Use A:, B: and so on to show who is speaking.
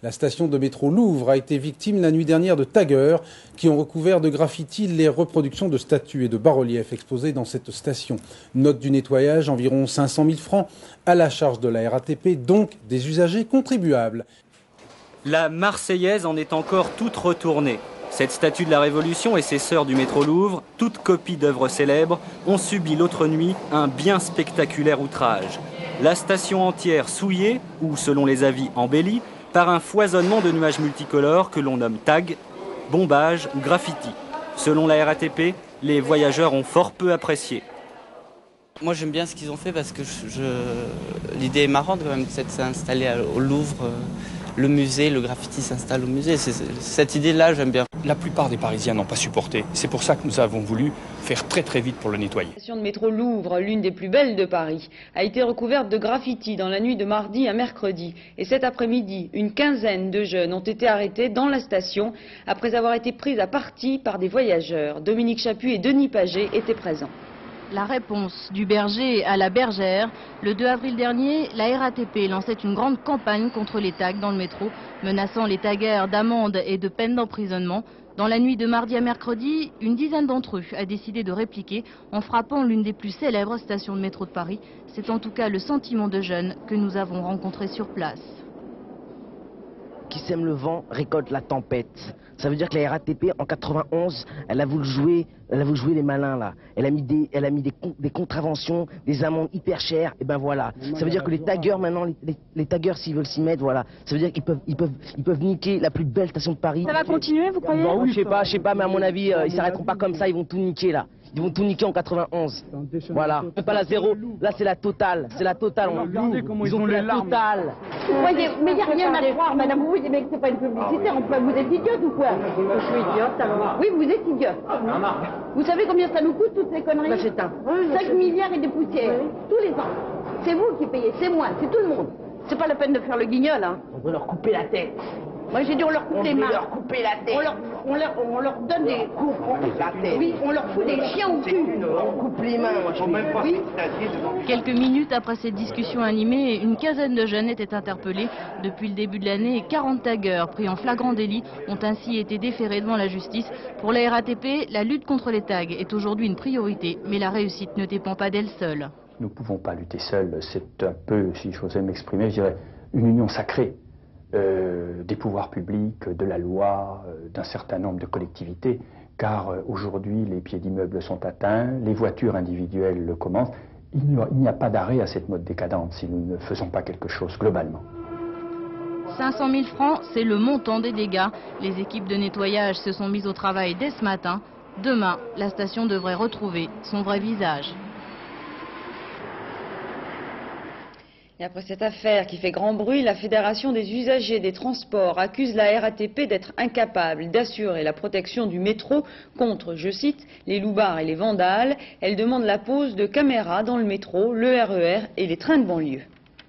A: La station de métro Louvre a été victime la nuit dernière de taggers qui ont recouvert de graffitis les reproductions de statues et de bas-reliefs exposés dans cette station. Note du nettoyage, environ 500 000 francs à la charge de la RATP, donc des usagers contribuables.
B: La Marseillaise en est encore toute retournée. Cette statue de la Révolution et ses sœurs du métro Louvre, toutes copies d'œuvres célèbres, ont subi l'autre nuit un bien spectaculaire outrage. La station entière souillée, ou selon les avis embellie, par un foisonnement de nuages multicolores que l'on nomme tags, bombage ou graffiti. Selon la RATP, les voyageurs ont fort peu apprécié.
C: Moi j'aime bien ce qu'ils ont fait parce que l'idée est marrante quand même de s'installer au Louvre. Le musée, le graffiti s'installe au musée. Cette idée-là, j'aime bien.
D: La plupart des Parisiens n'ont pas supporté. C'est pour ça que nous avons voulu faire très très vite pour le nettoyer.
E: La station de métro Louvre, l'une des plus belles de Paris, a été recouverte de graffitis dans la nuit de mardi à mercredi. Et cet après-midi, une quinzaine de jeunes ont été arrêtés dans la station après avoir été pris à partie par des voyageurs. Dominique Chaput et Denis Paget étaient présents.
F: La réponse du berger à la bergère. Le 2 avril dernier, la RATP lançait une grande campagne contre les tags dans le métro, menaçant les taggers d'amendes et de peines d'emprisonnement. Dans la nuit de mardi à mercredi, une dizaine d'entre eux a décidé de répliquer en frappant l'une des plus célèbres stations de métro de Paris. C'est en tout cas le sentiment de jeunes que nous avons rencontrés sur place.
G: Qui sème le vent récolte la tempête. Ça veut dire que la RATP en 91, elle a voulu jouer les malins là. Elle a mis des contraventions, des amendes hyper chères. Et ben voilà. Ça veut dire que les taggers maintenant, les taggers s'ils veulent s'y mettre, voilà. Ça veut dire qu'ils peuvent niquer la plus belle station de Paris.
F: Ça va continuer, vous croyez?
G: Bon, je sais pas, mais à mon avis, ils s'arrêteront pas comme ça. Ils vont tout niquer là. Ils vont tout niquer en 91. Voilà. C'est pas la zéro, là c'est la totale. C'est la totale. Ils ont fait la totale.
H: Voyez, mais il n'y a rien à croire, madame. Vous voyez bien que c'est pas une publicité. Vous êtes idiote ou quoi? Je suis idiote, alors. Oui, vous êtes idiote. Vous savez combien ça nous coûte toutes ces conneries? Bah, 5 milliards et des poussières, tous les ans. C'est vous qui payez, c'est moi, c'est tout le monde. C'est pas la peine de faire le guignol, hein.
G: On va leur couper la tête.
H: Moi j'ai dit on leur coupe les mains.
G: On leur couper la tête.
H: On leur donne des coups. Oui, on leur fout des chiens au cul.
G: On coupe les mains, moi je même pas.
H: Oui.
F: Quelques minutes après cette discussion animée, une quinzaine de jeunes étaient interpellés. Depuis le début de l'année, 40 taggers pris en flagrant délit ont ainsi été déférés devant la justice. Pour la RATP, la lutte contre les tags est aujourd'hui une priorité, mais la réussite ne dépend pas d'elle seule.
D: Nous ne pouvons pas lutter seuls. C'est un peu, si j'osais m'exprimer, je dirais une union sacrée. Des pouvoirs publics, de la loi, d'un certain nombre de collectivités, car aujourd'hui les pieds d'immeubles sont atteints, les voitures individuelles le commencent. Il n'y a pas d'arrêt à cette mode décadente si nous ne faisons pas quelque chose globalement.
F: 500 000 francs, c'est le montant des dégâts. Les équipes de nettoyage se sont mises au travail dès ce matin. Demain, la station devrait retrouver son vrai visage.
E: Et après cette affaire qui fait grand bruit, la Fédération des usagers des transports accuse la RATP d'être incapable d'assurer la protection du métro contre, je cite, les loupards et les vandales. Elle demande la pose de caméras dans le métro, le RER et les trains de banlieue.